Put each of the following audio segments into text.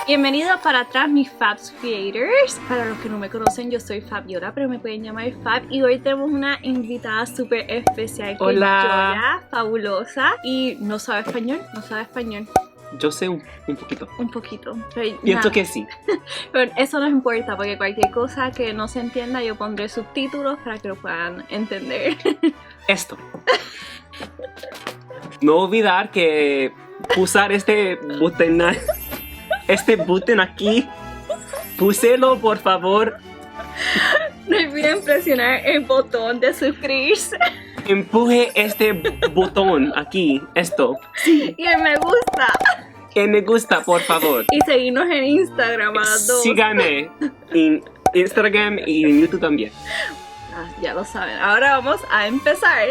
Bienvenidos para atrás mis Fabs Creators. Para los que no me conocen, yo soy Fabiola, pero me pueden llamar Fab. Y hoy tenemos una invitada súper especial. Hola. Joya, fabulosa. Y no sabe español, Yo sé un poquito. Un poquito. Pero Pienso nada. que sí. Pero eso no importa, porque cualquier cosa que no se entienda, yo pondré subtítulos para que lo puedan entender. Esto. No olvidar que usar este botón aquí. Púselo, por favor. No olviden presionar el botón de suscribirse Empuje este botón aquí. Esto. Sí. y el me gusta. Que me gusta, por favor. Y seguirnos en Instagram a las dos. Síganme en Instagram y en YouTube también. Ya lo saben. Ahora vamos a empezar.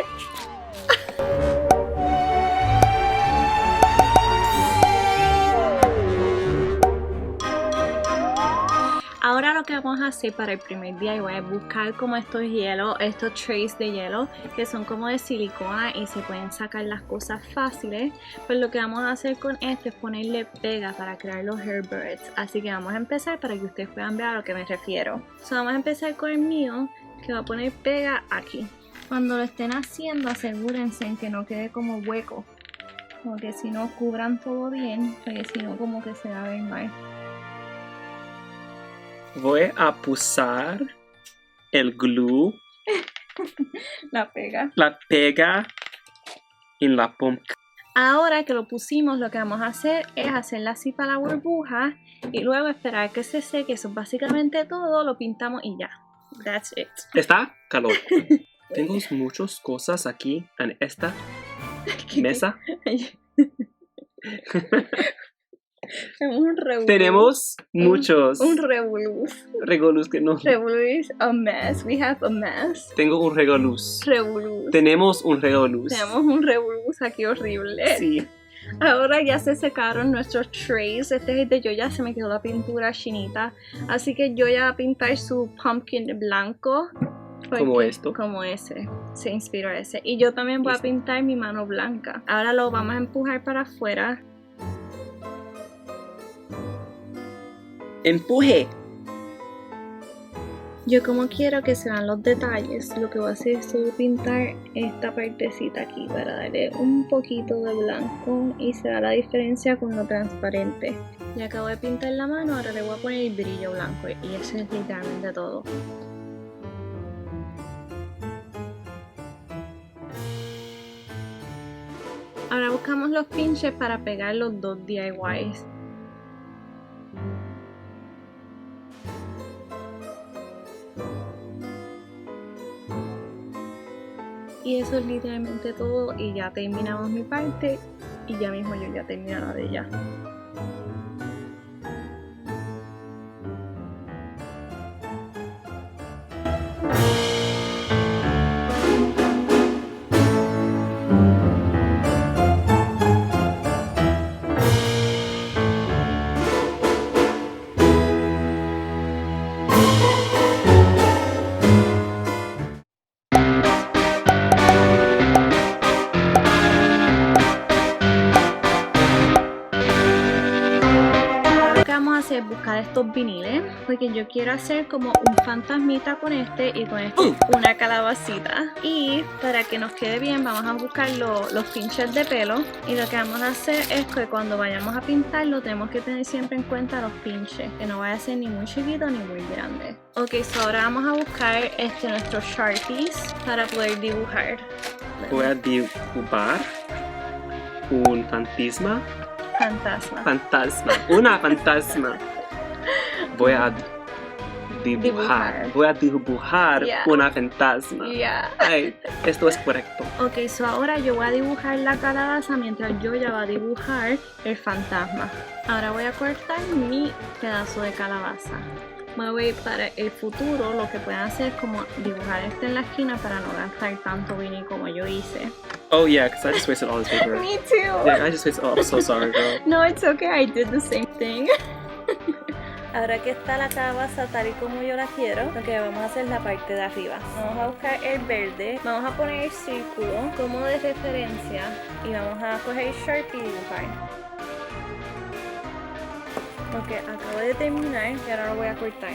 Ahora lo que vamos a hacer para el primer DIY es buscar como estos hielos, estos trays de hielo que son como de silicona y se pueden sacar las cosas fáciles. Pues lo que vamos a hacer con este es ponerle pega para crear los airbirds. Así que vamos a empezar para que ustedes puedan ver a lo que me refiero. Vamos a empezar con el mío, que va a poner pega aquí. Cuando lo estén haciendo, asegúrense en que no quede como hueco. Como que si no cubran todo bien, porque si no como que se va a ver mal. Voy a pusar el glue, La pega. la pega en la pompa. Ahora que lo pusimos, lo que vamos a hacer es hacerla así para la burbuja y luego esperar que se seque. Eso es básicamente todo, lo pintamos y ya. That's it. Está calor. Tengo muchas cosas aquí en esta mesa. Tenemos muchos un revolus. regalos que no. Revolus, a mess. We have a mess. Tengo un regalus. Revolus. Tenemos un regalus. Tenemos un revolus aquí horrible. Sí. Ahora ya se secaron nuestros trays. Este es el de Joya, se me quedó la pintura chinita. Así que Joya va a pintar su pumpkin blanco. Como esto. Como ese. Se inspiró a ese. Y yo también voy a pintar mi mano blanca. Ahora lo vamos a empujar para afuera. Empuje. Yo como quiero que se vean los detalles, lo que voy a hacer es solo pintar esta partecita aquí para darle un poquito de blanco y se da la diferencia con lo transparente. Ya acabo de pintar la mano, ahora le voy a poner el brillo blanco y eso es literalmente todo. Ahora buscamos los pinches para pegar los dos DIYs. Y eso es literalmente todo y ya terminamos mi parte y ya mismo yo ya termino la de ella. Buscar estos viniles porque yo quiero hacer como un fantasmita con este y con este una calabacita, y para que nos quede bien vamos a buscar los pinches de pelo y lo que vamos a hacer es que cuando vayamos a pintarlo tenemos que tener siempre en cuenta los pinches, que no vaya a ser ni muy chiquito ni muy grande. Ok, ahora vamos a buscar nuestros Sharpies para poder dibujar. Voy a dibujar un fantasma. Una fantasma. Voy a dibujar. Voy a dibujar una fantasma. Ay, esto es correcto. Ok, ahora yo voy a dibujar la calabaza mientras yo ya va a dibujar el fantasma. Ahora voy a cortar mi pedazo de calabaza. Voy para el futuro, lo que pueden hacer es como dibujar este en la esquina para no gastar tanto vinil como yo hice. Oh yeah, because I just wasted all this paper. Me too. Yeah, I just wasted. Oh, I'm so sorry, girl. No, it's okay. I did the same thing. Ahora que está la calabaza tal y como yo la quiero, lo que vamos a hacer es la parte de arriba. Vamos a buscar el verde, vamos a poner el círculo como de referencia y vamos a coger el Sharpie y dibujar. Ok, acabo de terminar y ahora lo voy a cortar.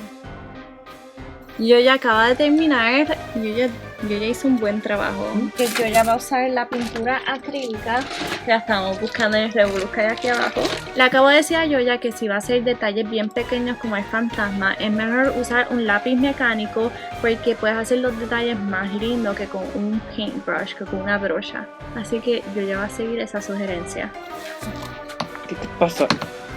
Yo ya acabo de terminar, yo ya hice un buen trabajo. Que yo ya voy a usar la pintura acrílica, la estamos buscando en el revolú que hay aquí abajo. Le acabo de decir a Yoya que si va a hacer detalles bien pequeños como el fantasma, es mejor usar un lápiz mecánico porque puedes hacer los detalles más lindos que con un paintbrush, que con una brocha. Así que yo ya voy a seguir esa sugerencia. ¿Qué te pasa?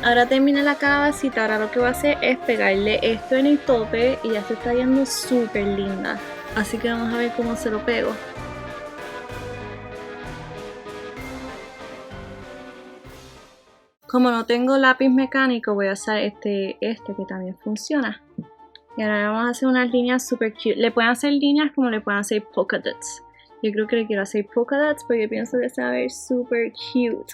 Ahora terminé la calabacita, ahora lo que voy a hacer es pegarle esto en el tope y ya se está viendo súper linda. Así que vamos a ver cómo se lo pego. Como no tengo lápiz mecánico, voy a usar este que también funciona. Y ahora vamos a hacer unas líneas súper cute. Le pueden hacer líneas como le pueden hacer polka dots. Yo creo que le quiero hacer polka dots porque pienso que se va a ver súper cute.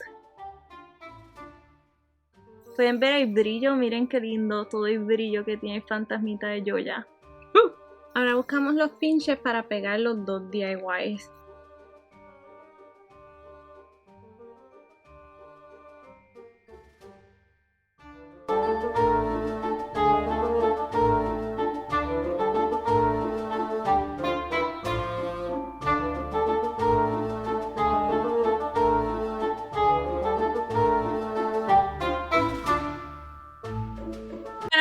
Pueden ver el brillo, miren qué lindo todo el brillo que tiene el fantasmita de Yoya. Ahora buscamos los pinches para pegar los dos DIYs.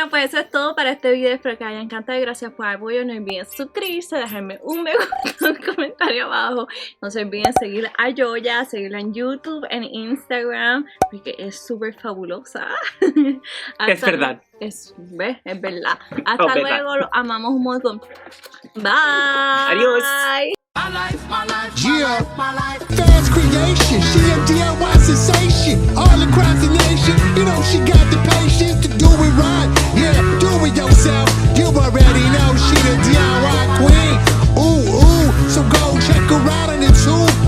Pues eso es todo para este video, espero que les haya encantado y gracias por el apoyo. No olviden suscribirse, dejarme un me gusta, un comentario abajo. No se olviden seguir a Yoya, seguirla en YouTube, en Instagram, porque es súper fabulosa. Es verdad. Es verdad. Hasta luego, los amamos un montón. Bye. Adiós. My life, my life, my life, my life. Fans creation, CMDIY.